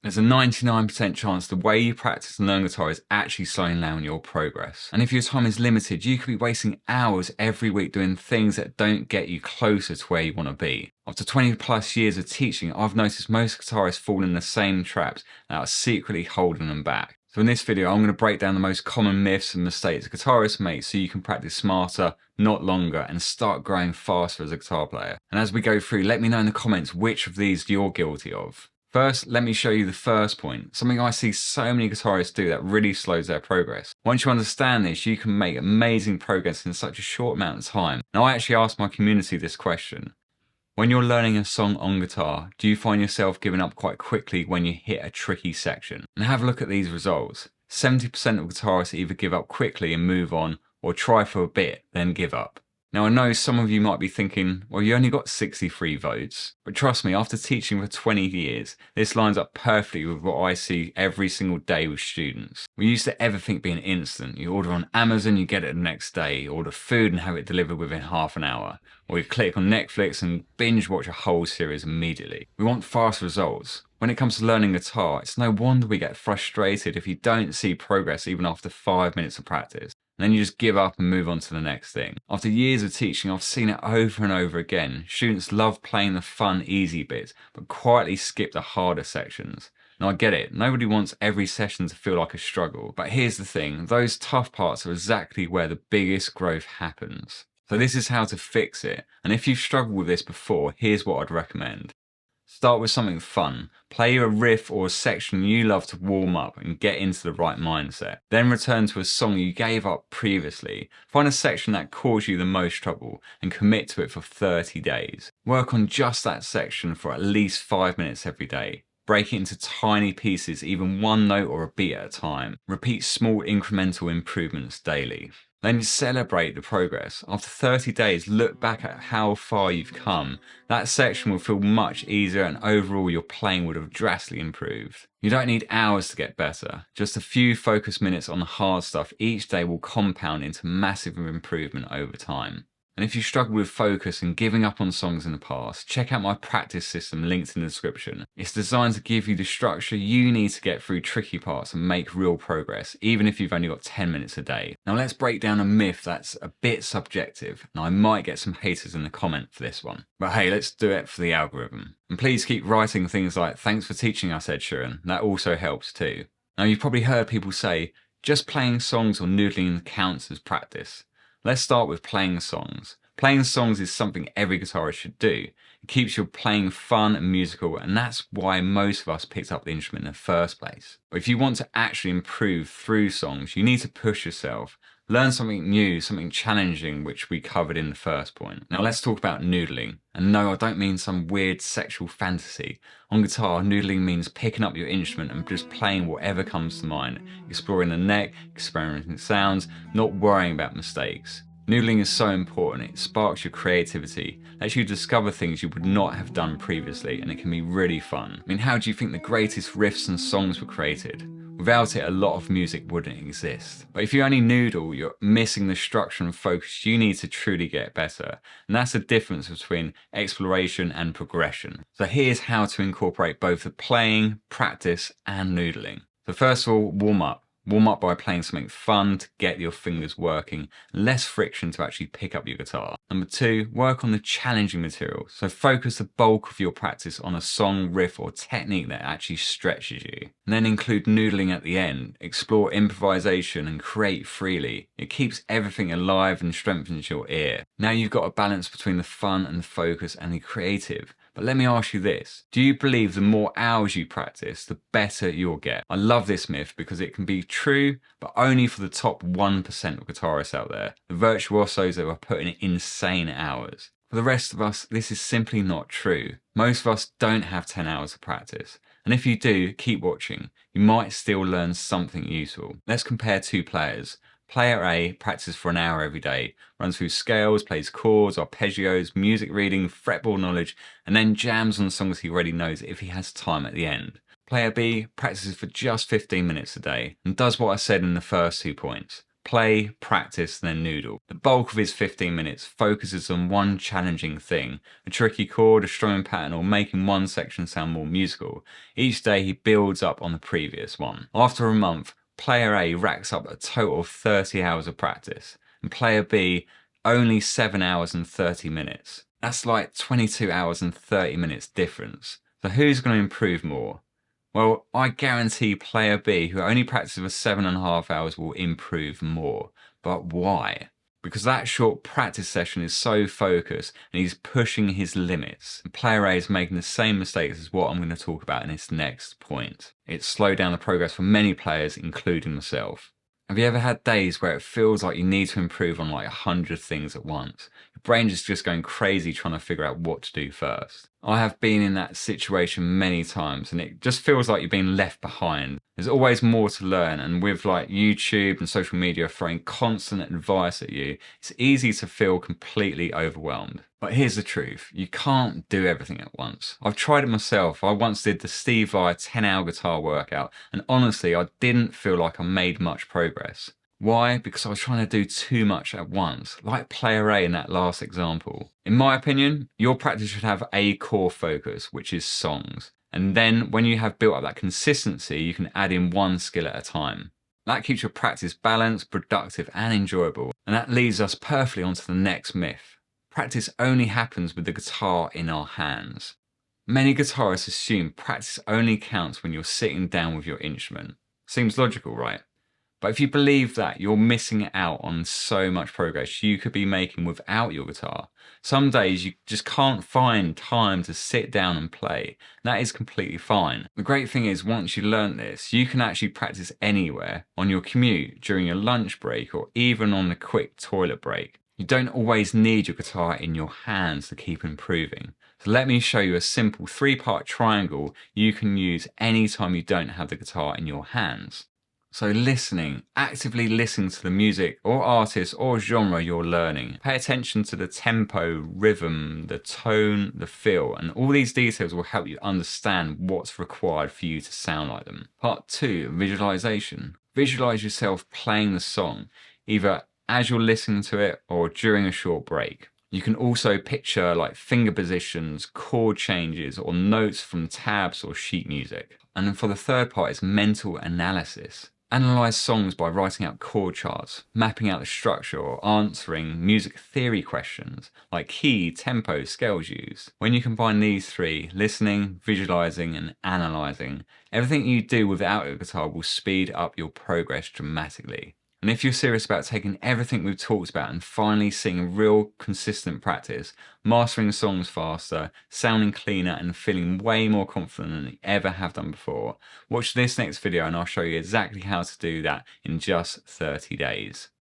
There's a 99% chance the way you practice and learn guitar is actually slowing down your progress. And if your time is limited, you could be wasting hours every week doing things that don't get you closer to where you want to be. After 20 plus years of teaching, I've noticed most guitarists fall in the same traps that are secretly holding them back. So in this video, I'm going to break down the most common myths and mistakes guitarists make so you can practice smarter, not longer, and start growing faster as a guitar player. And as we go through, let me know in the comments which of these you're guilty of. First, let me show you the first point, something I see so many guitarists do that really slows their progress. Once you understand this, you can make amazing progress in such a short amount of time. Now, I actually asked my community this question. When you're learning a song on guitar, do you find yourself giving up quite quickly when you hit a tricky section? And have a look at these results. 70% of guitarists either give up quickly and move on, or try for a bit, then give up. Now, I know some of you might be thinking, well, you only got 63 votes. But trust me, after teaching for 20 years, this lines up perfectly with what I see every single day with students. We used to everything being instant. You order on Amazon, you get it the next day. You order food and have it delivered within half an hour. Or you click on Netflix and binge watch a whole series immediately. We want fast results. When it comes to learning guitar, it's no wonder we get frustrated if you don't see progress even after 5 minutes of practice. And then you just give up and move on to the next thing. After years of teaching, I've seen it over and over again. Students love playing the fun, easy bits, but quietly skip the harder sections. Now I get it, nobody wants every session to feel like a struggle, but here's the thing, those tough parts are exactly where the biggest growth happens. So this is how to fix it, and if you've struggled with this before, here's what I'd recommend. Start with something fun. Play a riff or a section you love to warm up and get into the right mindset. Then return to a song you gave up previously. Find a section that caused you the most trouble and commit to it for 30 days. Work on just that section for at least 5 minutes every day. Break it into tiny pieces, even one note or a beat at a time. Repeat small incremental improvements daily. Then celebrate the progress. After 30 days, look back at how far you've come. That section will feel much easier and overall your playing would have drastically improved. You don't need hours to get better. Just a few focused minutes on the hard stuff each day will compound into massive improvement over time. And if you struggle with focus and giving up on songs in the past, check out my practice system linked in the description. It's designed to give you the structure you need to get through tricky parts and make real progress, even if you've only got 10 minutes a day. Now let's break down a myth that's a bit subjective, and I might get some haters in the comment for this one. But hey, let's do it for the algorithm. And please keep writing things like, "Thanks for teaching us, Ed Sheeran." That also helps too. Now you've probably heard people say, just playing songs or noodling counts as practice. Let's start with playing songs. Playing songs is something every guitarist should do. It keeps your playing fun and musical, and that's why most of us picked up the instrument in the first place. But if you want to actually improve through songs, you need to push yourself. Learn something new, something challenging, which we covered in the first point. Now let's talk about noodling. And no, I don't mean some weird sexual fantasy. On guitar, noodling means picking up your instrument and just playing whatever comes to mind, exploring the neck, experimenting with sounds, not worrying about mistakes. Noodling is so important. It sparks your creativity, lets you discover things you would not have done previously, and it can be really fun. I mean, how do you think the greatest riffs and songs were created? Without it, a lot of music wouldn't exist. But if you only noodle, you're missing the structure and focus you need to truly get better. And that's the difference between exploration and progression. So here's how to incorporate both the playing, practice, and noodling. So first of all, warm up. Warm up by playing something fun to get your fingers working, less friction to actually pick up your guitar. Number 2, work on the challenging material. So focus the bulk of your practice on a song, riff, or technique that actually stretches you. And then include noodling at the end. Explore improvisation and create freely. It keeps everything alive and strengthens your ear. Now you've got a balance between the fun and the focus and the creative. But let me ask you this, do you believe the more hours you practice, the better you'll get? I love this myth because it can be true, but only for the top 1% of guitarists out there, the virtuosos that are putting in insane hours. For the rest of us, this is simply not true. Most of us don't have 10 hours of practice. And if you do, keep watching. You might still learn something useful. Let's compare two players. Player A practices for an hour every day, runs through scales, plays chords, arpeggios, music reading, fretboard knowledge, and then jams on songs he already knows if he has time at the end. Player B practices for just 15 minutes a day and does what I said in the first 2 points. Play, practice, then noodle. The bulk of his 15 minutes focuses on one challenging thing, a tricky chord, a strumming pattern, or making one section sound more musical. Each day he builds up on the previous one. After a month, player A racks up a total of 30 hours of practice, and player B only 7 hours and 30 minutes. That's like 22 hours and 30 minutes difference. So who's going to improve more? Well, I guarantee player B, who only practices for 7.5 hours, will improve more. But why? Because that short practice session is so focused and he's pushing his limits. And player A is making the same mistakes as what I'm going to talk about in this next point. It's slowed down the progress for many players, including myself. Have you ever had days where it feels like you need to improve on like 100 things at once? Your brain is just going crazy trying to figure out what to do first. I have been in that situation many times and it just feels like you're being left behind. There's always more to learn, and with like YouTube and social media throwing constant advice at you, it's easy to feel completely overwhelmed. But here's the truth, you can't do everything at once. I've tried it myself. I once did the Steve Vai 10-hour guitar workout, and honestly, I didn't feel like I made much progress. Why? Because I was trying to do too much at once, like player A in that last example. In my opinion, your practice should have a core focus, which is songs. And then when you have built up that consistency, you can add in one skill at a time. That keeps your practice balanced, productive, and enjoyable. And that leads us perfectly onto the next myth. Practice only happens with the guitar in our hands. Many guitarists assume practice only counts when you're sitting down with your instrument. Seems logical, right? But if you believe that, you're missing out on so much progress you could be making without your guitar. Some days you just can't find time to sit down and play. That is completely fine. The great thing is, once you learn this, you can actually practice anywhere, on your commute, during your lunch break, or even on a quick toilet break. You don't always need your guitar in your hands to keep improving. So let me show you a simple 3-part triangle you can use anytime you don't have the guitar in your hands. So listening, actively listening to the music or artist or genre you're learning. Pay attention to the tempo, rhythm, the tone, the feel, and all these details will help you understand what's required for you to sound like them. Part 2, visualization. Visualize yourself playing the song, either as you're listening to it or during a short break. You can also picture like finger positions, chord changes, or notes from tabs or sheet music. And then for the third part is mental analysis. Analyze songs by writing out chord charts, mapping out the structure, or answering music theory questions like key, tempo, scales used. When you combine these three, listening, visualizing, and analyzing, everything you do without a guitar will speed up your progress dramatically. And if you're serious about taking everything we've talked about and finally seeing real consistent practice, mastering songs faster, sounding cleaner, and feeling way more confident than you ever have done before, watch this next video and I'll show you exactly how to do that in just 30 days.